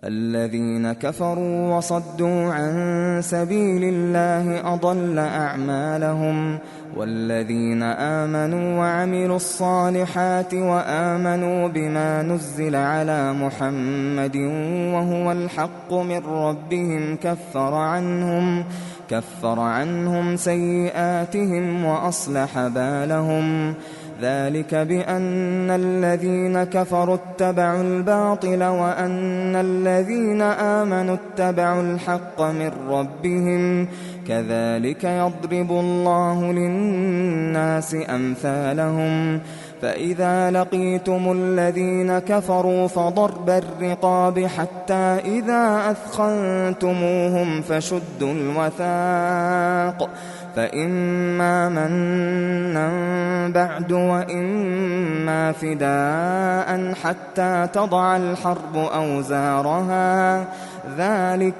الذين كفروا وصدوا عن سبيل الله أضل أعمالهم. والذين آمنوا وعملوا الصالحات وآمنوا بما نزل على محمد وهو الحق من ربهم كفر عنهم سيئاتهم وأصلح بالهم. ذلك بأن الذين كفروا اتبعوا الباطل وأن الذين آمنوا اتبعوا الحق من ربهم. كذلك يضرب الله للناس أمثالهم. فإذا لقيتم الذين كفروا فضرب الرقاب حتى إذا أثخنتموهم فشدوا الوثاق فإما منا بعد وإما فداء حتى تضع الحرب أوزارها. ذلك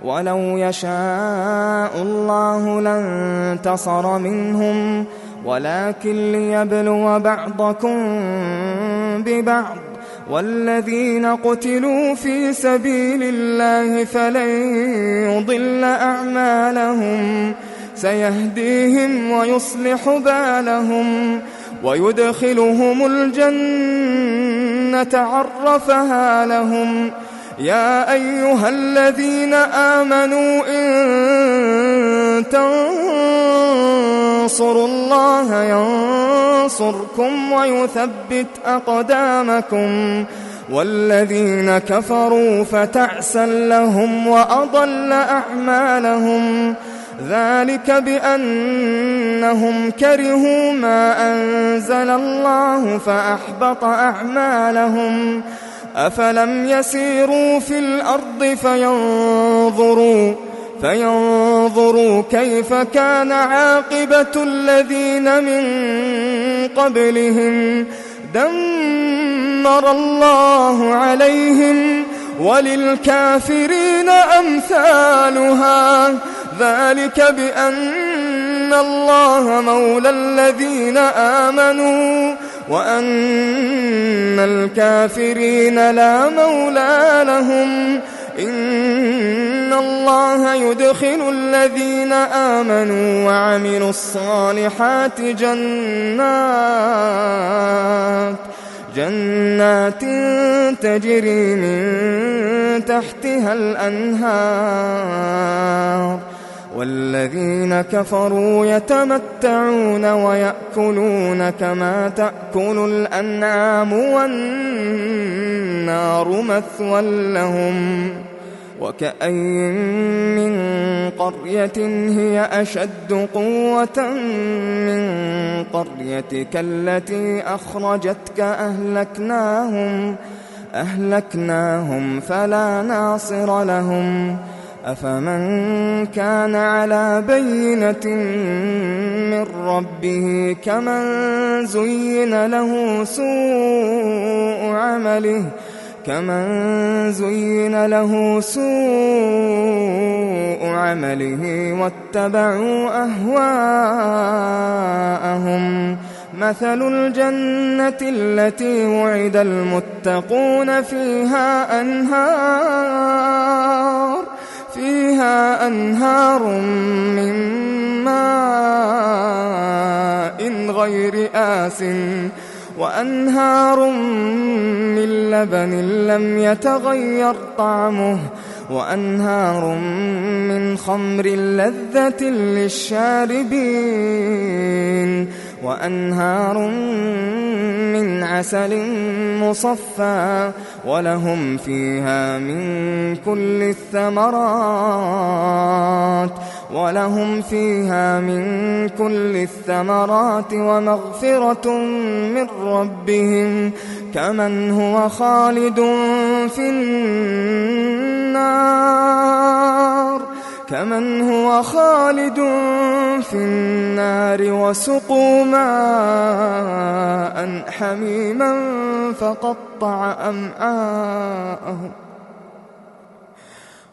ولو يشاء الله لانتصر منهم ولكن ليبلو بعضكم ببعض. والذين قتلوا في سبيل الله فلن يضل أعمالهم سيهديهم ويصلح بالهم ويدخلهم الجنة عرفها لهم. يا أيها الذين آمنوا إن تنصروا الله ينصركم ويثبت أقدامكم. والذين كفروا فتعسا لهم وأضل أعمالهم. ذلك بأنهم كرهوا ما أنزل الله فأحبط أعمالهم. أفلم يسيروا في الأرض فينظروا كيف كان عاقبة الذين من قبلهم دمر الله عليهم وللكافرين أمثالها. ذلك بأن الله مولى الذين آمنوا وأن الكافرين لا مولى لهم. إن الله يدخل الذين آمنوا وعملوا الصالحات جنات تجري من تحتها الأنهار. والذين كفروا يتمتعون ويأكلون كما تأكل الأنعام والنار مثوى لهم. وكأين من قرية هي أشد قوة من قريتك التي أخرجتك أهلكناهم فلا ناصر لهم. أفمن كان على بينة من ربه كمن زين له سوء عمله واتبعوا أهواءهم. مثل الجنة التي وعد المتقون فيها أنهار من ماء غير آسٍ وأنهار من لبن لم يتغير طعمه وأنهار من خمر لذة للشاربين وأنهار من عسل مصفى ولهم فيها من كل الثمرات ومغفرة من ربهم كمن هو خالد في النار وسقوا ماء حميما فقطع أمعاءهم.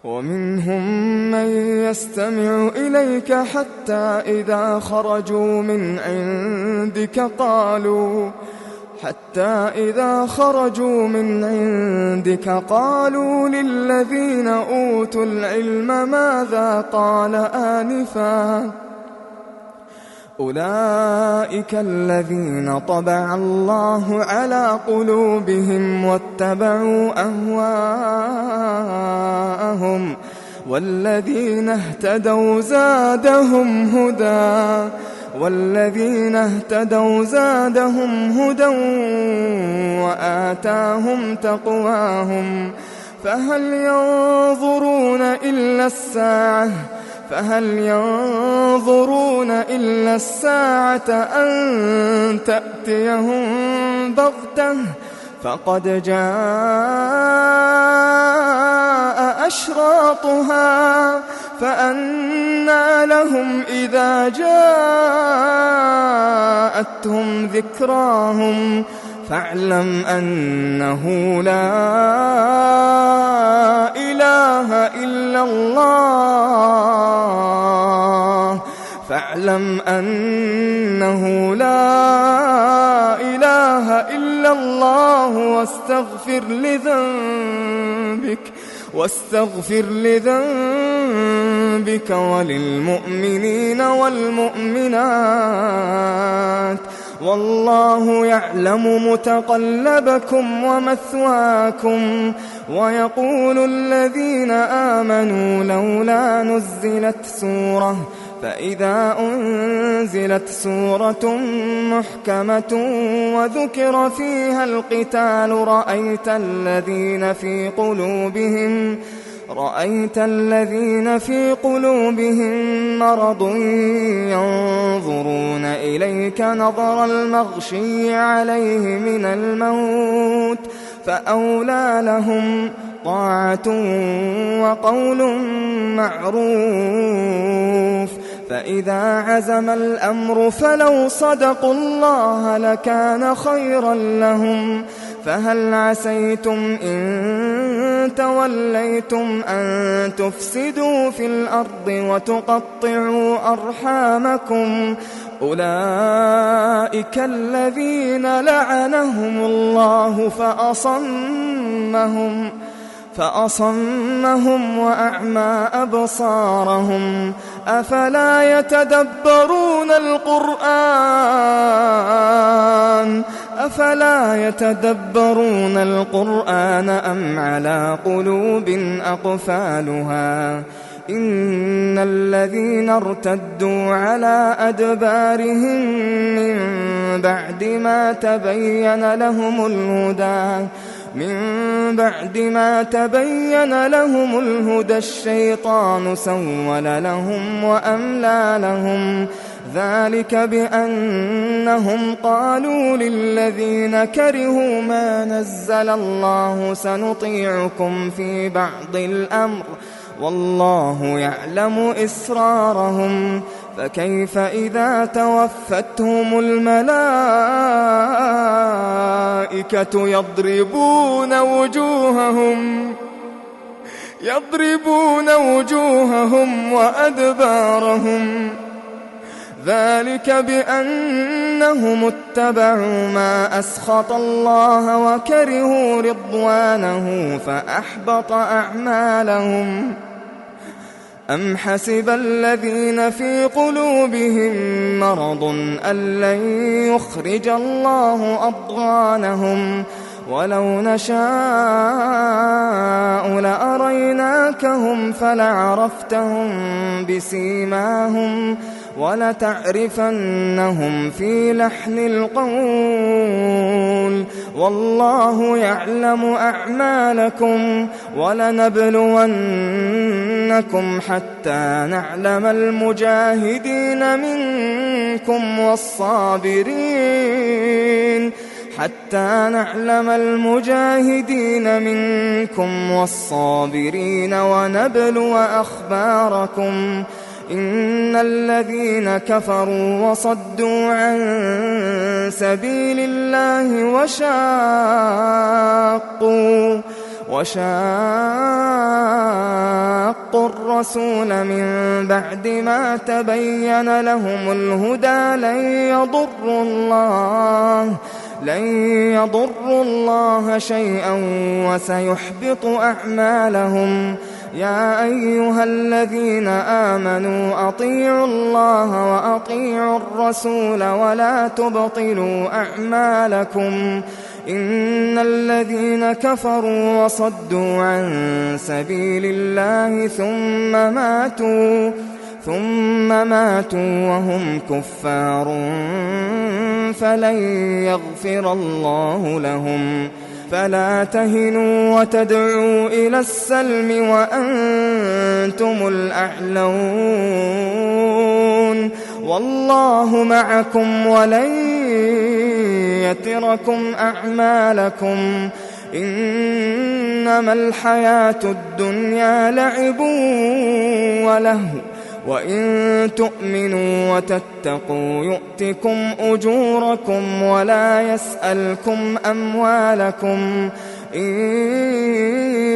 ومنهم من يستمع إليك حتى إذا خرجوا من عندك حتى إذا خرجوا من عندك قالوا للذين أوتوا العلم ماذا قال آنفا أولئك الذين طبع الله على قلوبهم واتبعوا أهواءهم والذين اهتدوا زادهم هدى وآتاهم تقواهم فهل ينظرون إلا الساعة أن تأتيهم بغتة فقد جاء أشراطها فأنى لهم إذا جاءتهم ذكراهم فاعلم أنه لا إله إلا الله واستغفر لذنبك وللمؤمنين والمؤمنات والله يعلم متقلبكم ومثواكم ويقول الذين آمنوا لولا نزلت سورة فإذا أنزلت سورة محكمة وذكر فيها القتال رأيت الذين في قلوبهم مرض ينظرون إليك نظر المغشي عليه من الموت فأولى لهم طاعة وقول معروف فإذا عزم الأمر فلو صدقوا الله لكان خيرا لهم فهل عسيتم إن توليتم أن تفسدوا في الأرض وتقطعوا أرحامكم أولئك الذين لعنهم الله فأصمهم وأعمى أبصارهم أفلا يتدبرون القرآن أم على قلوب أقفالها إن الذين ارتدوا على أدبارهم من بعد ما تبين لهم الهدى الشيطان سول لهم وأملى لهم ذلك بأنهم قالوا للذين كرهوا ما نزل الله سنطيعكم في بعض الأمر والله يعلم إسرارهم فكيف إذا توفتهم الملائكة يضربون وجوههم وأدبارهم ذلك بأنهم اتبعوا ما أسخط الله وكرهوا رضوانه فأحبط أعمالهم أم حسب الذين في قلوبهم مرض أن لن يخرج الله أضغانهم ولو نشاء لأريناكهم فلعرفتهم بسيماهم ولتعرفنهم في لحن القول والله يعلم أعمالكم ولنبلونكم حتى نعلم المجاهدين منكم والصابرين ونبلو أخباركم إن الذين كفروا وصدوا عن سبيل الله وشاقوا الرسول من بعد ما تبين لهم الهدى لن يضروا الله شيئا وسيحبط أعمالهم. يا أيها الذين آمنوا أطيعوا الله وأطيعوا الرسول ولا تبطلوا أعمالكم. إن الذين كفروا وصدوا عن سبيل الله ثم ماتوا وهم كفار فلن يغفر الله لهم. فلا تهنوا وتدعوا إلى السلم وأنتم الأعلون والله معكم ولن يتركم أعمالكم. إنما الحياة الدنيا لعب ولهو وإن تؤمنوا وتتقوا يؤتكم أجوركم ولا يسألكم أموالكم. إن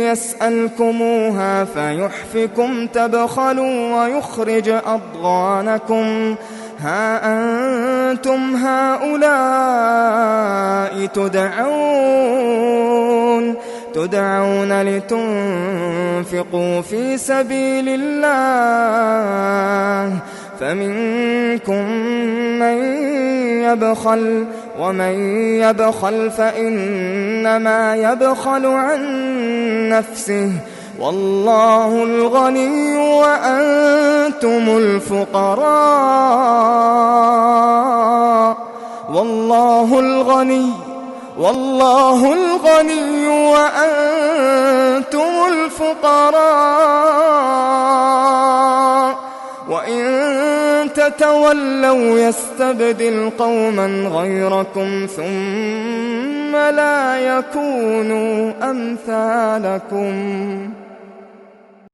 يسألكموها فيحفكم تبخلوا ويخرج أضغانكم. ها أنتم هؤلاء تدعون لتنفقوا في سبيل الله فمنكم من يبخل ومن يبخل فإنما يبخل عن نفسه والله الغني وأنتم الفقراء. والله الغني وأنتم الفقراء. وإن تتولوا يستبدل قوما غيركم ثم لا يكونوا أمثالكم.